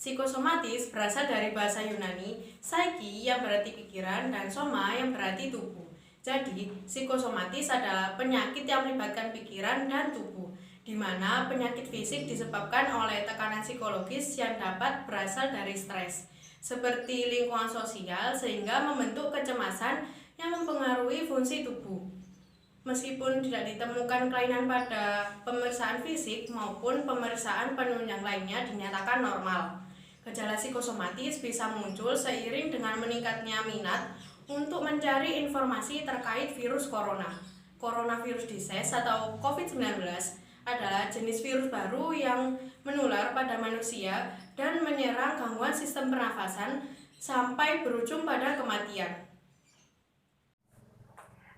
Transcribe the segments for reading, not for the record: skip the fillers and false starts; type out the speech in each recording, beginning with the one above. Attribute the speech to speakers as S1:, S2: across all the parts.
S1: Psikosomatis berasal dari bahasa Yunani, psyche yang berarti pikiran dan soma yang berarti tubuh. Jadi, psikosomatis adalah penyakit yang melibatkan pikiran dan tubuh, di mana penyakit fisik disebabkan oleh tekanan psikologis yang dapat berasal dari stres, seperti lingkungan sosial sehingga membentuk kecemasan yang mempengaruhi fungsi tubuh. Meskipun tidak ditemukan kelainan pada pemeriksaan fisik maupun pemeriksaan penunjang lainnya dinyatakan normal. Gejala psikosomatis bisa muncul seiring dengan meningkatnya minat untuk mencari informasi terkait virus corona. Coronavirus disease atau COVID-19 adalah jenis virus baru yang menular pada manusia dan menyerang gangguan sistem pernafasan sampai berujung pada kematian.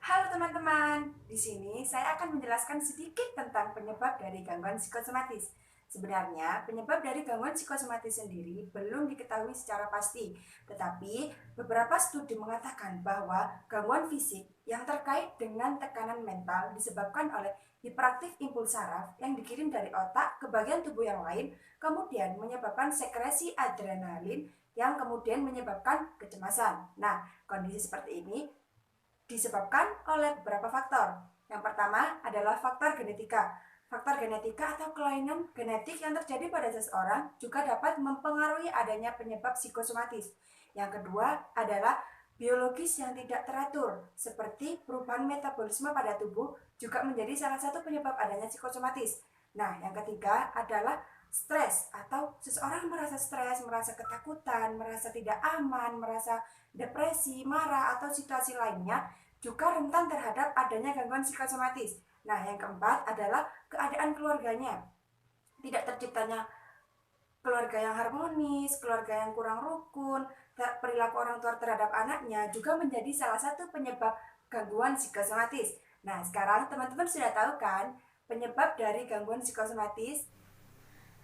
S2: Halo teman-teman, di sini saya akan menjelaskan sedikit tentang penyebab dari gangguan psikosomatis. Sebenarnya, penyebab dari gangguan psikosomatis sendiri belum diketahui secara pasti, tetapi beberapa studi mengatakan bahwa gangguan fisik yang terkait dengan tekanan mental disebabkan oleh hiperaktif impuls saraf yang dikirim dari otak ke bagian tubuh yang lain, kemudian menyebabkan sekresi adrenalin yang kemudian menyebabkan kecemasan. Nah, kondisi seperti ini disebabkan oleh beberapa faktor. Yang pertama adalah faktor genetika. Faktor genetika atau kelainan genetik yang terjadi pada seseorang juga dapat mempengaruhi adanya penyebab psikosomatis. Yang kedua adalah biologis yang tidak teratur, seperti perubahan metabolisme pada tubuh juga menjadi salah satu penyebab adanya psikosomatis. Nah, yang ketiga adalah stres atau seseorang merasa stres, merasa ketakutan, merasa tidak aman, merasa depresi, marah, atau situasi lainnya juga rentan terhadap adanya gangguan psikosomatis. Nah, yang keempat adalah keadaan keluarganya. Tidak terciptanya keluarga yang harmonis, keluarga yang kurang rukun, perilaku orang tua terhadap anaknya juga menjadi salah satu penyebab gangguan psikosomatis. Nah, sekarang teman-teman sudah tahu kan penyebab dari gangguan psikosomatis?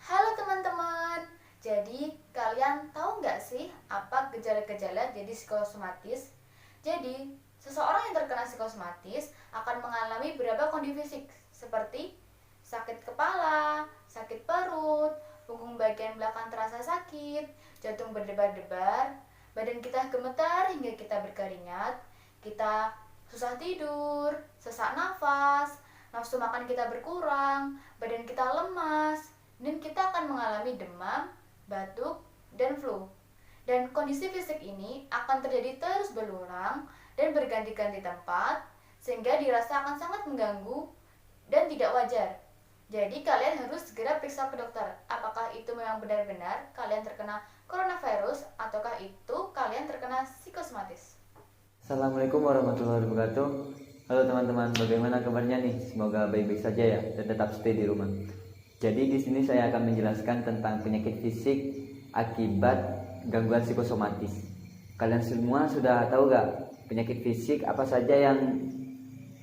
S3: Halo teman-teman, jadi kalian tahu nggak sih apa gejala-gejala jadi psikosomatis? Jadi, seseorang yang terkena psikosomatis akan mengalami beberapa kondisi fisik seperti sakit kepala, sakit perut, punggung bagian belakang terasa sakit, jantung berdebar-debar, badan kita gemetar hingga kita berkeringat, kita susah tidur, sesak nafas, nafsu makan kita berkurang, badan kita lemas, dan kita akan mengalami demam, batuk, dan flu. Dan kondisi fisik ini akan terjadi terus berulang dan berganti-ganti tempat, sehingga dirasa akan sangat mengganggu dan tidak wajar. Jadi kalian harus segera periksa ke dokter, apakah itu memang benar-benar kalian terkena coronavirus, ataukah itu kalian terkena psikosomatis.
S4: Assalamualaikum warahmatullahi wabarakatuh. Halo teman-teman, bagaimana kabarnya nih? Semoga baik-baik saja ya dan tetap stay di rumah. Jadi di sini saya akan menjelaskan tentang penyakit fisik akibat gangguan psikosomatis. Kalian semua sudah tahu gak penyakit fisik apa saja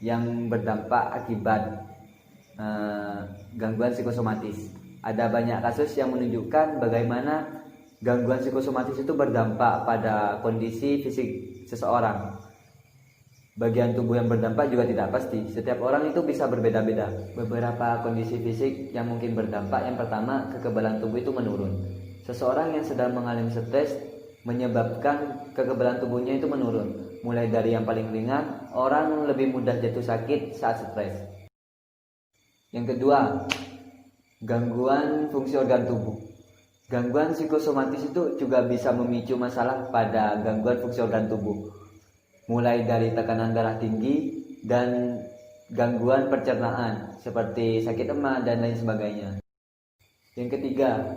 S4: yang berdampak akibat gangguan psikosomatis? Ada banyak kasus yang menunjukkan bagaimana gangguan psikosomatis itu berdampak pada kondisi fisik seseorang. Bagian tubuh yang berdampak juga tidak pasti. Setiap orang itu bisa berbeda-beda. Beberapa kondisi fisik yang mungkin berdampak, yang pertama, kekebalan tubuh itu menurun. Seseorang yang sedang mengalami stres menyebabkan kekebalan tubuhnya itu menurun. Mulai dari yang paling ringan, orang lebih mudah jatuh sakit saat stres. Yang kedua, gangguan fungsi organ tubuh. Gangguan psikosomatis itu juga bisa memicu masalah pada gangguan fungsi organ tubuh. Mulai dari tekanan darah tinggi dan gangguan pencernaan seperti sakit emah dan lain sebagainya. Yang ketiga,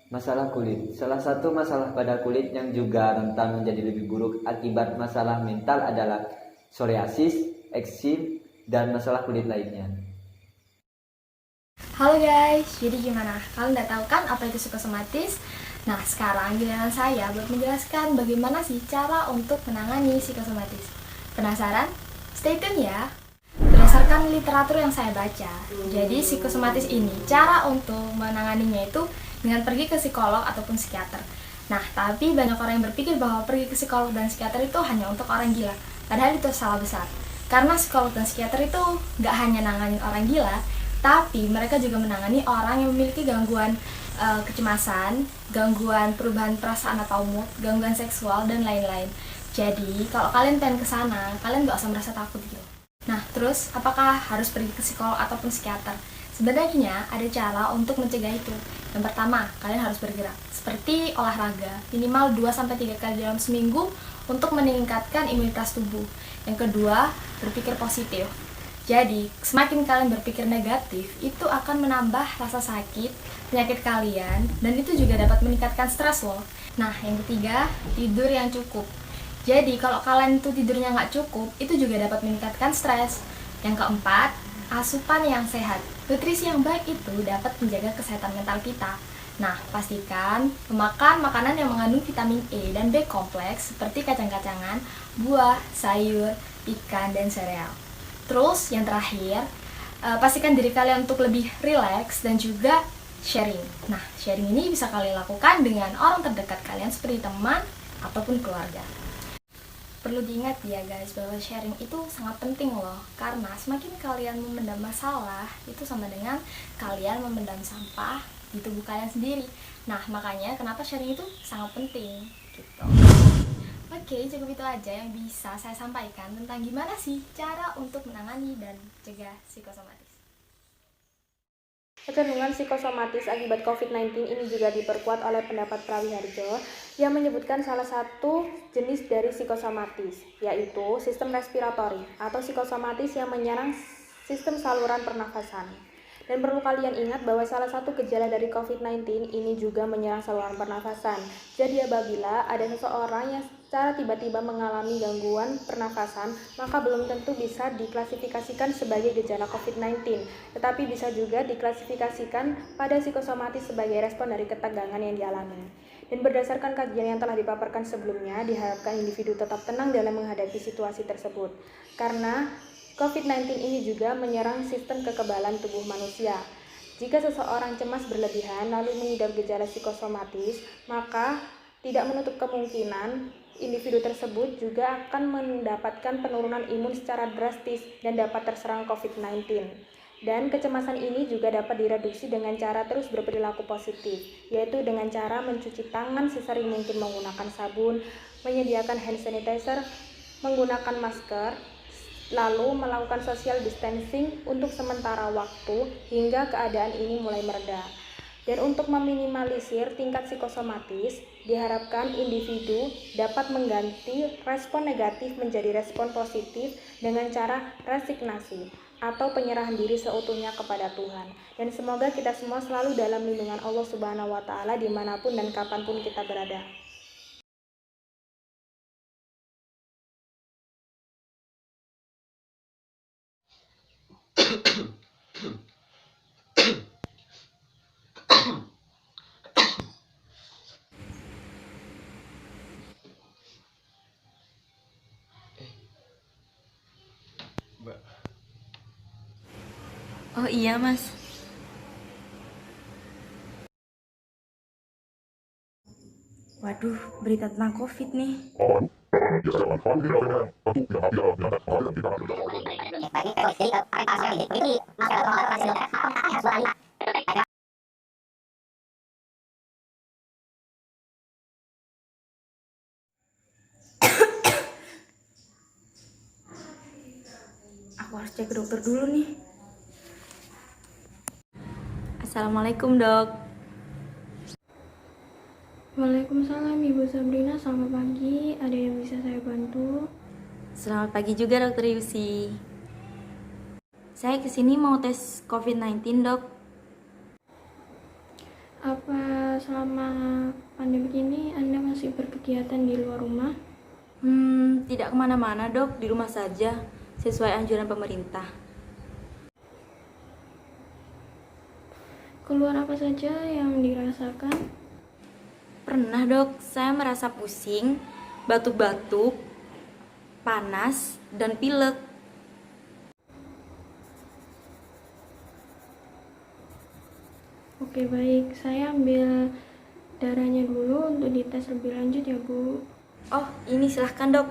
S4: masalah kulit. Salah satu masalah pada kulit yang juga rentan menjadi lebih buruk akibat masalah mental adalah psoriasis, eksim, dan masalah kulit lainnya.
S5: Halo guys, jadi gimana? Kalian udah tahu kan apa itu psikosomatis? Nah, sekarang giliran saya buat menjelaskan bagaimana sih cara untuk menangani psikosomatis. Penasaran? Stay tune ya! Berdasarkan literatur yang saya baca, jadi psikosomatis ini cara untuk menanganinya itu dengan pergi ke psikolog ataupun psikiater. Nah, tapi banyak orang yang berpikir bahwa pergi ke psikolog dan psikiater itu hanya untuk orang gila. Padahal itu salah besar. Karena psikolog dan psikiater itu nggak hanya nanganin orang gila, tapi mereka juga menangani orang yang memiliki gangguan kecemasan, gangguan perubahan perasaan atau mood, gangguan seksual, dan lain-lain. Jadi, kalau kalian pengen ke sana, kalian gak usah merasa takut gitu. Nah, terus apakah harus pergi ke psikolog ataupun psikiater? Sebenarnya ada cara untuk mencegah itu. Yang pertama, kalian harus bergerak. Seperti olahraga, minimal 2-3 kali dalam seminggu untuk meningkatkan imunitas tubuh. Yang kedua, berpikir positif. Jadi, semakin kalian berpikir negatif, itu akan menambah rasa sakit, penyakit kalian, dan itu juga dapat meningkatkan stres loh. Nah, yang ketiga, tidur yang cukup. Jadi, kalau kalian tuh tidurnya nggak cukup, itu juga dapat meningkatkan stres. Yang keempat, asupan yang sehat. Nutrisi yang baik itu dapat menjaga kesehatan mental kita. Nah, pastikan memakan makanan yang mengandung vitamin E dan B kompleks seperti kacang-kacangan, buah, sayur, ikan, dan sereal. Terus, yang terakhir, pastikan diri kalian untuk lebih rileks dan juga sharing. Nah, sharing ini bisa kalian lakukan dengan orang terdekat kalian seperti teman ataupun keluarga. Perlu diingat ya guys, bahwa sharing itu sangat penting loh. Karena semakin kalian memendam masalah, itu sama dengan kalian memendam sampah di tubuh kalian sendiri. Nah, makanya kenapa sharing itu sangat penting gitu. Oke, cukup itu aja yang bisa saya sampaikan tentang gimana sih cara untuk menangani dan cegah psikosomatis.
S6: Kecenderungan psikosomatis akibat COVID-19 ini juga diperkuat oleh pendapat Prawiharjo yang menyebutkan salah satu jenis dari psikosomatis, yaitu sistem respiratori atau psikosomatis yang menyerang sistem saluran pernafasan. Dan perlu kalian ingat bahwa salah satu gejala dari COVID-19 ini juga menyerang saluran pernafasan. Jadi apabila ada seseorang yang secara tiba-tiba mengalami gangguan pernafasan, maka belum tentu bisa diklasifikasikan sebagai gejala COVID-19, tetapi bisa juga diklasifikasikan pada psikosomatis sebagai respon dari ketegangan yang dialami. Dan berdasarkan kajian yang telah dipaparkan sebelumnya, diharapkan individu tetap tenang dalam menghadapi situasi tersebut. Karena COVID-19 ini juga menyerang sistem kekebalan tubuh manusia. Jika seseorang cemas berlebihan lalu mengidap gejala psikosomatis, maka tidak menutup kemungkinan individu tersebut juga akan mendapatkan penurunan imun secara drastis dan dapat terserang COVID-19. Dan kecemasan ini juga dapat direduksi dengan cara terus berperilaku positif, yaitu dengan cara mencuci tangan sesering mungkin menggunakan sabun, menyediakan hand sanitizer, menggunakan masker, lalu melakukan social distancing untuk sementara waktu hingga keadaan ini mulai mereda. Dan untuk meminimalisir tingkat psikosomatis, diharapkan individu dapat mengganti respon negatif menjadi respon positif dengan cara resignasi atau penyerahan diri seutuhnya kepada Tuhan. Dan semoga kita semua selalu dalam lindungan Allah Subhanahu wa Ta'ala dimanapun dan kapanpun kita berada.
S7: Oh iya mas. Waduh, berita tentang COVID nih. Aku harus cek ke dokter dulu nih. Assalamualaikum dok.
S8: Waalaikumsalam Ibu Sabrina, selamat pagi. Ada yang bisa saya bantu?
S7: Selamat pagi juga dokter Yusi. Saya kesini mau tes COVID-19 dok.
S8: Apa selama pandemi ini Anda masih berkegiatan di luar rumah?
S7: Tidak kemana-mana dok, di rumah saja sesuai anjuran pemerintah.
S8: Keluar apa saja yang dirasakan?
S7: Pernah dok, saya merasa pusing, batuk-batuk, panas, dan pilek.
S8: Oke baik, saya ambil darahnya dulu untuk dites lebih lanjut ya Bu.
S7: Oh, ini silahkan dok.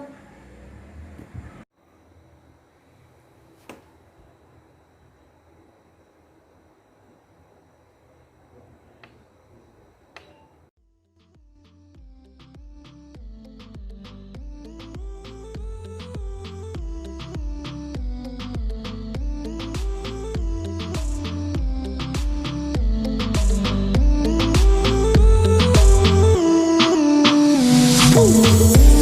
S9: Thank you.